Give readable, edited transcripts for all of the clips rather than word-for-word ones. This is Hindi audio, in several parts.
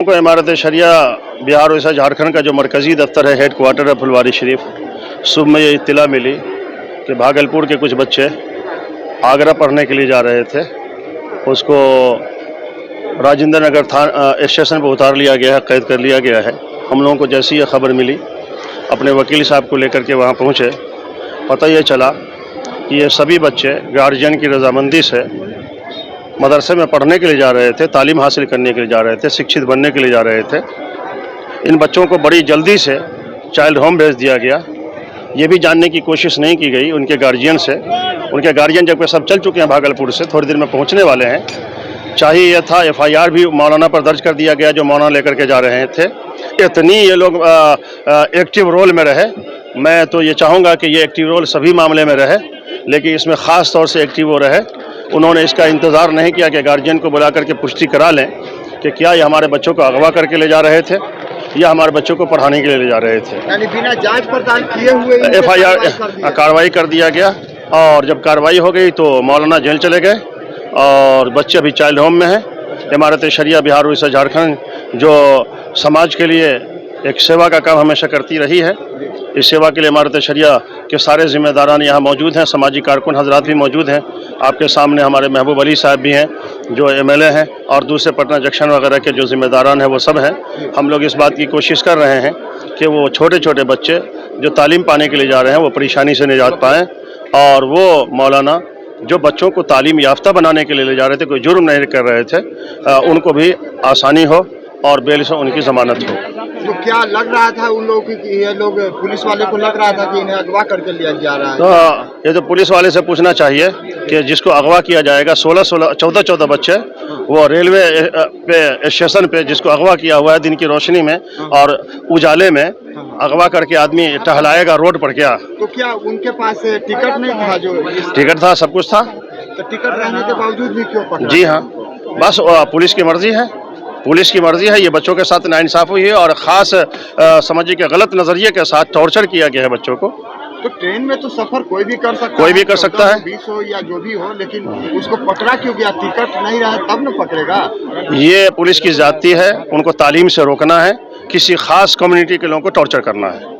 को इमारत शरिया बिहार उड़ीसा झारखंड का जो मरकज़ी दफ्तर है, हेड क्वार्टर है फुलवारी शरीफ। सुबह में ये इत्तला मिली कि भागलपुर के कुछ बच्चे आगरा पढ़ने के लिए जा रहे थे। उसको राजेंद्र नगर स्टेशन पर उतार लिया गया है, कैद कर लिया गया है। हम लोगों को जैसी ये खबर मिली, अपने वकील साहब को लेकर के वहाँ पहुँचे। पता ये चला कि ये सभी बच्चे गार्जियन की रजामंदी से मदरसे में पढ़ने के लिए जा रहे थे, तालीम हासिल करने के लिए जा रहे थे, शिक्षित बनने के लिए जा रहे थे। इन बच्चों को बड़ी जल्दी से चाइल्ड होम भेज दिया गया। ये भी जानने की कोशिश नहीं की गई उनके गार्जियन से। उनके गार्जियन जब सब चल चुके हैं भागलपुर से, थोड़ी देर में पहुंचने वाले हैं। चाहिए यह था FIR भी मौलाना पर दर्ज कर दिया गया, जो मौलाना लेकर के जा रहे थे। इतनी ये लोग एक्टिव रोल में रहे। मैं तो ये चाहूँगा कि ये एक्टिव रोल सभी मामले में रहे, लेकिन इसमें ख़ास तौर से एक्टिव वो रहे। उन्होंने इसका इंतज़ार नहीं किया कि गार्जियन को बुला करके पुष्टि करा लें कि क्या ये हमारे बच्चों को अगवा करके ले जा रहे थे या हमारे बच्चों को पढ़ाने के लिए ले जा रहे थे। यानी बिना जांच पड़ताल किए हुए FIR कार्रवाई कर दिया गया। और जब कार्रवाई हो गई तो मौलाना जेल चले गए और बच्चे अभी चाइल्ड होम में हैं। इमारत शरिया बिहार उड़ीसा झारखंड जो समाज के लिए एक सेवा का काम हमेशा करती रही है, इस सेवा के लिए इमारत शरिया के सारे जिम्मेदारान यहाँ मौजूद हैं। सामाजिक कारकुन हजरात भी मौजूद हैं। आपके सामने हमारे महबूब अली साहब भी हैं जो MLA हैं, और दूसरे पटना जंक्शन वगैरह के जो जिम्मेदारान हैं वो सब हैं। हम लोग इस बात की कोशिश कर रहे हैं कि वो छोटे छोटे बच्चे जो तालीम पाने के लिए जा रहे हैं वो परेशानी से निजात पाएँ, और वो मौलाना जो बच्चों को तालीम याफ्ता बनाने के लिए ले जा रहे थे, कोई जुर्म नहीं कर रहे थे, उनको भी आसानी हो और बेल से उनकी ज़मानत हो। तो क्या लग रहा था उन लोगों की, ये लोग पुलिस वाले को लग रहा था कि इन्हें अगवा करके लिया जा रहा है? तो ये तो पुलिस वाले से पूछना चाहिए कि जिसको अगवा किया जाएगा 14 बच्चे, वो रेलवे पे स्टेशन पे जिसको अगवा किया हुआ है दिन की रोशनी में और उजाले में अगवा करके आदमी टहलाएगा रोड पर क्या? तो क्या उनके पास टिकट नहीं था? जो टिकट था, सब कुछ था। तो टिकट रहने के बावजूद भी क्यों पकड़ा? जी हाँ, बस पुलिस की मर्जी है। पुलिस की मर्जी है। ये बच्चों के साथ नाइंसाफ़ी हुई है और ख़ास समझिए कि गलत नज़रिए के साथ टॉर्चर किया गया है बच्चों को। तो ट्रेन में तो सफ़र कोई भी कर सकता है, कोई भी कर सकता है, 20 हो या जो भी हो, लेकिन उसको पकड़ा क्यों गया? टिकट नहीं रहा तब न पकड़ेगा। ये पुलिस की ज़्यादती है। उनको तालीम से रोकना है, किसी ख़ास कम्युनिटी के लोगों को टॉर्चर करना है।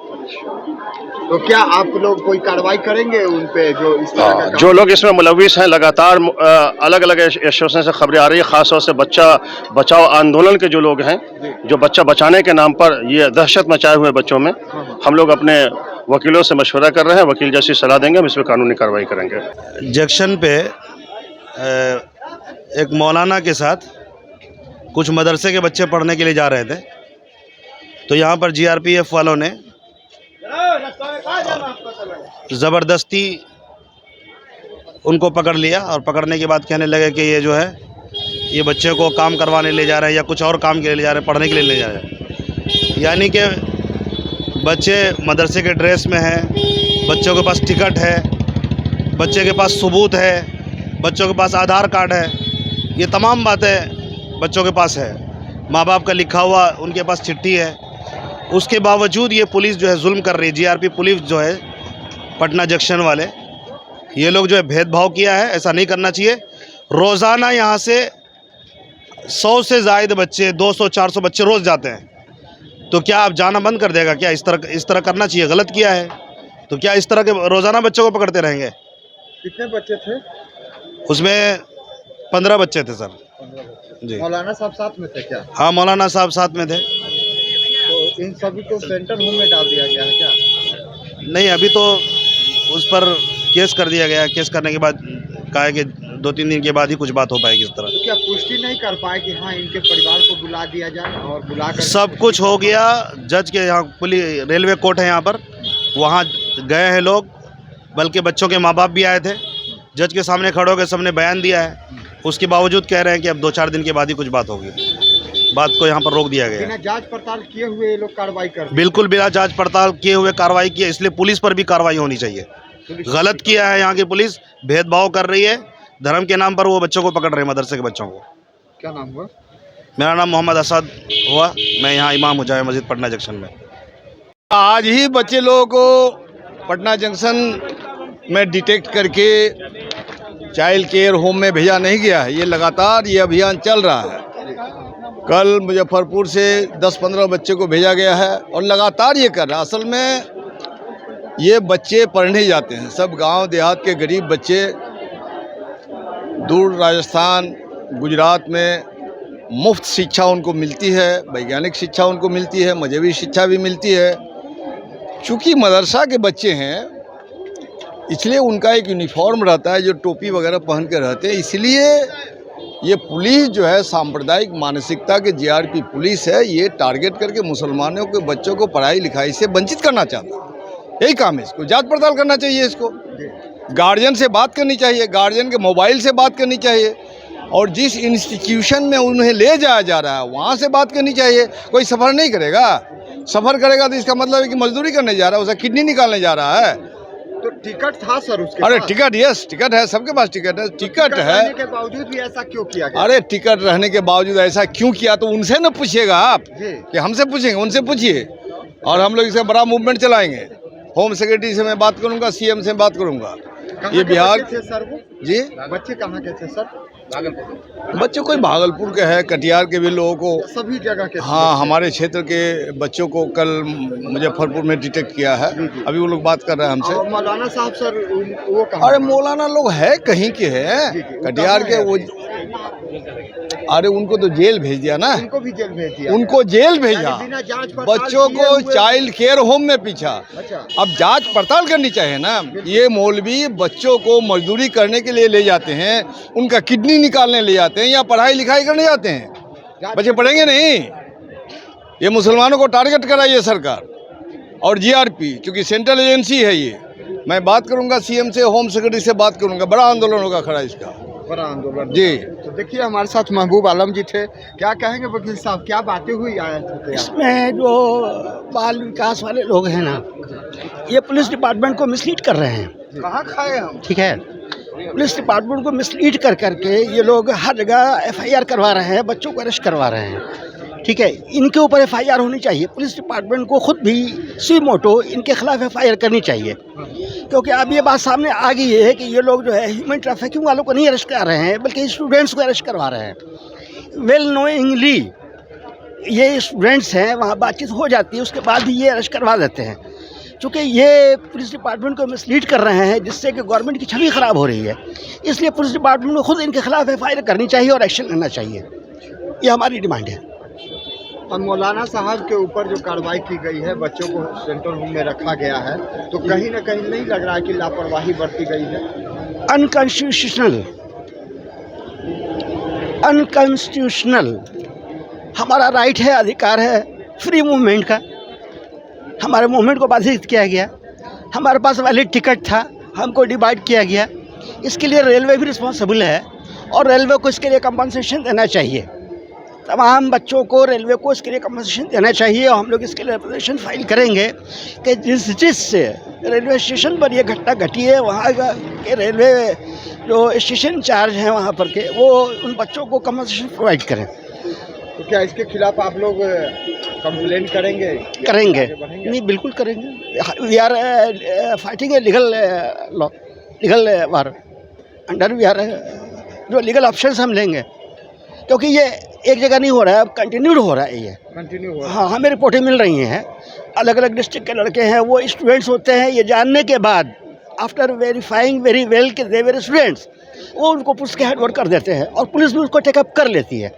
तो क्या आप लोग कोई कार्रवाई करेंगे उन पे जो इस तरह का जो लोग इसमें मुलविस हैं? लगातार अलग अलग स्टेशन से खबरें आ रही है, खासतौर से बच्चा बचाओ आंदोलन के जो लोग हैं, जो बच्चा बचाने के नाम पर ये दहशत मचाए हुए बच्चों में, हम लोग अपने वकीलों से मशवरा कर रहे हैं। वकील जैसी सलाह देंगे, हम इस पर कानूनी कार्रवाई करेंगे। जंक्शन पे एक मौलाना के साथ कुछ मदरसे के बच्चे पढ़ने के लिए जा रहे थे, तो यहाँ पर GRPF वालों ने ज़बरदस्ती उनको पकड़ लिया और पकड़ने के बाद कहने लगे कि ये जो है ये बच्चे को काम करवाने ले जा रहे हैं या कुछ और काम के लिए ले जा रहे हैं, पढ़ने के लिए ले जा रहे हैं। यानी कि बच्चे मदरसे के ड्रेस में हैं, बच्चों के पास टिकट है, बच्चे के पास सबूत है, बच्चों के पास आधार कार्ड है, ये तमाम बातें बच्चों के पास है, माँ बाप का लिखा हुआ उनके पास चिट्ठी है। उसके बावजूद ये पुलिस जो है जुल्म कर रही है। GRP पुलिस जो है पटना जंक्शन वाले, ये लोग जो है भेदभाव किया है। ऐसा नहीं करना चाहिए। रोज़ाना यहाँ से 100 से ज़ायद बच्चे, 200-400 बच्चे रोज़ जाते हैं। तो क्या आप जाना बंद कर देगा क्या? इस तरह करना चाहिए। गलत किया है तो क्या इस तरह के रोज़ाना बच्चों को पकड़ते रहेंगे? कितने बच्चे थे उसमें? 15 बच्चे थे सर जी। मौलाना साहब साथ में थे क्या? हाँ, मौलाना साहब साथ में थे। तो इन सभी को सेंटर होम में डाल दिया गया है क्या? नहीं, अभी तो उस पर केस कर दिया गया। केस करने के बाद कहा है कि 2-3 दिन के बाद ही कुछ बात हो पाएगी इस तरह। तो क्या पुष्टि नहीं कर पाए कि हाँ इनके परिवार को बुला दिया जाए और बुला कर सब कुछ हो गया। जज के यहाँ पुलिस रेलवे कोर्ट है यहाँ पर, वहाँ गए हैं लोग, बल्कि बच्चों के माँ बाप भी आए थे। जज के सामने खड़े होकर सबने बयान दिया है। उसके बावजूद कह रहे हैं कि अब 2-4 दिन के बाद ही कुछ बात होगी। बात को यहाँ पर रोक दिया गया। बिना जांच पड़ताल किए हुए ये लोग कार्रवाई कर रहे हैं। बिल्कुल बिना जांच पड़ताल किए हुए कार्रवाई की है, इसलिए पुलिस पर भी कार्रवाई होनी चाहिए। गलत किया है यहाँ की पुलिस, भेदभाव कर रही है। धर्म के नाम पर वो बच्चों को पकड़ रहे हैं, मदरसे के बच्चों को। क्या नाम हुआ? मेरा नाम मोहम्मद असद हुआ। मैं यहाँ इमाम हूँ जामे मस्जिद पटना जंक्शन में। आज ही बच्चे लोगों को पटना जंक्शन में डिटेक्ट करके चाइल्ड केयर होम में भेजा नहीं गया है। ये लगातार ये अभियान चल रहा है। कल मुजफ्फरपुर से 10-15 बच्चे को भेजा गया है और लगातार ये कर रहा है। असल में ये बच्चे पढ़ने जाते हैं, सब गांव देहात के गरीब बच्चे दूर राजस्थान गुजरात में मुफ्त शिक्षा उनको मिलती है, वैज्ञानिक शिक्षा उनको मिलती है, मजहबी शिक्षा भी मिलती है। चूँकि मदरसा के बच्चे हैं इसलिए उनका एक यूनिफॉर्म रहता है जो टोपी वगैरह पहन के रहते हैं, इसलिए ये पुलिस जो है सांप्रदायिक मानसिकता के जीआरपी पुलिस है, ये टारगेट करके मुसलमानों के बच्चों को पढ़ाई लिखाई से वंचित करना चाहता है। यही काम है, इसको जांच पड़ताल करना चाहिए, इसको गार्जियन से बात करनी चाहिए, गार्जियन के मोबाइल से बात करनी चाहिए और जिस इंस्टीट्यूशन में उन्हें ले जाया जा रहा है वहाँ से बात करनी चाहिए। कोई सफ़र नहीं करेगा, सफ़र करेगा तो इसका मतलब है कि मजदूरी करने जा रहा है, उसे किडनी निकालने जा रहा है। तो टिकट था सर उसके अरे पास? टिकट, यस टिकट है, सबके पास टिकट है, टिकट है। रहने के बावजूद भी ऐसा क्यों किया गया? अरे टिकट रहने के बावजूद ऐसा क्यों किया तो उनसे न पूछिएगा आप जी। कि हमसे पूछेंगे, उनसे पूछिए। और हम लोग इससे बड़ा मूवमेंट चलाएंगे। होम सेक्रेटरी से मैं बात करूंगा, सीएम से बात करूंगा। कहाँ ये के बिहार बच्चे थे सर वो? जी, बच्चे कहाँ के थे सर? बच्चे कोई भागलपुर के हैं, कटिहार के भी लोगों को, सभी जगह के थे हाँ बच्चे। हमारे क्षेत्र के बच्चों को कल मुजफ्फरपुर में डिटेक्ट किया है। अभी वो लोग बात कर रहे हैं हमसे। और मौलाना साहब सर वो कहाँ? अरे मौलाना लोग है कहीं के हैं, जी, जी, वो कटिहार के कहाँ वो। अरे उनको तो जेल भेज दिया ना, उनको भी जेल भेज दिया? उनको जेल भेजा, यानी बिना जांच पड़ताल बच्चों किए को हुए- चाइल्ड केयर होम में पीछा। अच्छा। अब जांच पड़ताल करनी चाहिए ना। ये मौलवी बच्चों को मजदूरी करने के लिए ले जाते हैं, उनका किडनी निकालने ले जाते हैं या पढ़ाई लिखाई करने जाते हैं, बच्चे पढ़ेंगे नहीं। ये मुसलमानों को टारगेट कराइए सरकार और जीआरपी, क्योंकि सेंट्रल एजेंसी है ये। मैं बात करूंगा सीएम से, होम सेक्रेटरी से बात करूंगा, बड़ा आंदोलन होगा खड़ा इसका, बड़ा आंदोलन। जी। तो देखिए हमारे साथ महबूब आलम जी थे, क्या कहेंगे वकील साहब, क्या बातें हुई आए थे? इसमें जो बाल विकास वाले लोग हैं ना, ये पुलिस डिपार्टमेंट को मिसलीड कर रहे हैं। कहाँ खाए हम? ठीक है, पुलिस डिपार्टमेंट को मिसलीड कर करके ये लोग हर जगह एफआईआर करवा रहे हैं, बच्चों को अरेस्ट करवा रहे हैं। ठीक है, इनके ऊपर एफआईआर होनी चाहिए। पुलिस डिपार्टमेंट को खुद भी सुई मोटो इनके खिलाफ एफआईआर करनी चाहिए, क्योंकि अब ये बात सामने आ गई है कि ये लोग जो है ह्यूमन ट्रैफिकिंग वालों को नहीं अरेस्ट कर रहे हैं, बल्कि स्टूडेंट्स को अरेस्ट करवा रहे हैं। वेल नोइंगली ये स्टूडेंट्स हैं, वहाँ बातचीत हो जाती है, उसके बाद भी ये अरेस्ट करवा देते हैं। चूँकि ये पुलिस डिपार्टमेंट को मिसलीड कर रहे हैं, जिससे कि गवर्नमेंट की छवि ख़राब हो रही है, इसलिए पुलिस डिपार्टमेंट को खुद इनके खिलाफ एफआईआर करनी चाहिए और एक्शन लेना चाहिए। ये हमारी डिमांड है। और मौलाना साहब के ऊपर जो कार्रवाई की गई है, बच्चों को सेंट्रल होम में रखा गया है, तो कहीं ना कहीं नहीं लग रहा है कि लापरवाही बरती गई है? अनकॉन्स्टिट्यूशनल हमारा राइट है, अधिकार है फ्री मूवमेंट का। हमारे मूवमेंट को बाधित किया गया, हमारे पास वैलिड टिकट था, हमको डिवाइड किया गया। इसके लिए रेलवे भी रिस्पॉन्सिबल है और रेलवे को इसके लिए कंपनसेशन देना चाहिए। तमाम बच्चों को रेलवे को इसके लिए कंपनसेशन देना चाहिए और हम लोग इसके लिए एप्लीकेशन फाइल करेंगे कि जिस रेलवे स्टेशन पर ये घटना घटी है, वहाँ के रेलवे जो स्टेशन इंचार्ज हैं वहाँ पर के, वो उन बच्चों को कंपनसेशन प्रोवाइड करें। तो क्या इसके खिलाफ आप लोग कंप्लेन करेंगे? नहीं, बिल्कुल करेंगे। We are fighting a legal law, legal war under we are, जो लीगल ऑप्शंस हम लेंगे, क्योंकि ये एक जगह नहीं हो रहा है, अब कंटिन्यूड हो रहा है ये। कंटिन्यू हो रहा है? हाँ, हमें रिपोर्टें मिल रही हैं, अलग अलग डिस्ट्रिक्ट के लड़के हैं, वो स्टूडेंट्स होते हैं, ये जानने के बाद आफ्टर वेरीफाइंग वेरी वेल कि दे वर स्टूडेंट्स, वो उनको पुलिस के हैंडओवर कर देते हैं और पुलिस भी उसको टेकअप कर लेती है।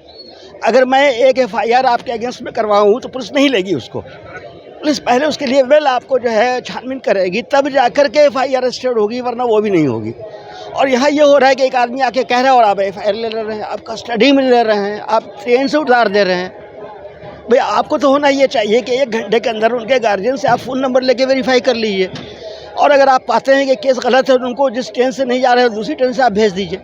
अगर मैं एक एफआईआर आपके अगेंस्ट में करवाऊँ तो पुलिस नहीं लेगी उसको। पुलिस पहले उसके लिए वेल आपको जो है छानबीन करेगी, तब जाकर के एफआईआर रजिस्टर्ड होगी, वरना वो भी नहीं होगी। और यहाँ ये हो रहा है कि एक आदमी आके कह रहा है और आप एफआईआर ले रहे हैं, आप कस्टडी में ले रहे हैं, आप ट्रेन से उतार दे रहे हैं। भाई आपको तो होना ये चाहिए कि 1 घंटे के अंदर उनके गार्जियन से आप फ़ोन नंबर लेके वेरीफाई कर लीजिए, और अगर आप पाते हैं कि केस गलत है तो उनको जिस ट्रेन से नहीं जा रहे हैं दूसरी ट्रेन से आप भेज दीजिए।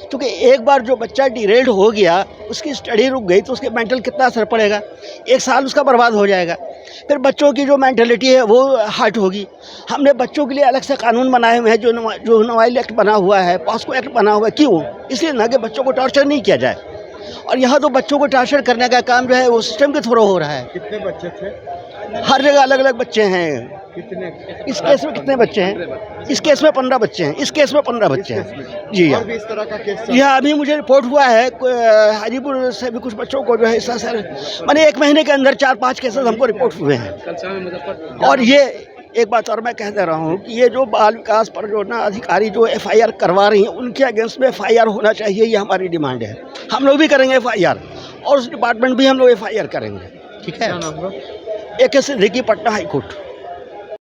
क्योंकि एक बार जो बच्चा डिरेल्ड हो गया, उसकी स्टडी रुक गई, तो उसके मेंटल कितना असर पड़ेगा, 1 साल उसका बर्बाद हो जाएगा। फिर बच्चों की जो मेंटलिटी है वो हर्ट होगी। हमने बच्चों के लिए अलग से कानून बनाए हुए हैं, जो नवाइल एक्ट बना हुआ है, पॉस्को एक्ट बना हुआ है। क्यों? इसलिए ना कि बच्चों को टॉर्चर नहीं किया जाए। और यहाँ तो बच्चों को टॉर्चर करने का काम जो है वो सिस्टम के थ्रू हो रहा है। कितने बच्चे थे? हर जगह अलग अलग बच्चे हैं। कितने इस केस में कितने बच्चे हैं? इस केस में 15 बच्चे हैं। इस केस में 15 बच्चे हैं। जी हाँ, और भी इस तरह का केस जी हाँ, अभी मुझे रिपोर्ट हुआ है हाजीपुर से भी कुछ बच्चों को जो है ऐसा सर मैंने 1 महीने के अंदर 4-5 केसेस हमको रिपोर्ट हुए हैं। और ये एक बात और मैं कह दे रहा हूँ कि ये जो बाल विकास पर जो ना अधिकारी जो FIR करवा रही हैं उनके अगेंस्ट में FIR होना चाहिए, ये हमारी डिमांड है। हम लोग भी करेंगे FIR और उस डिपार्टमेंट भी हम लोग FIR करेंगे। ठीक है। क्या नाम हुआ? AK Siddiqui, Patna high court.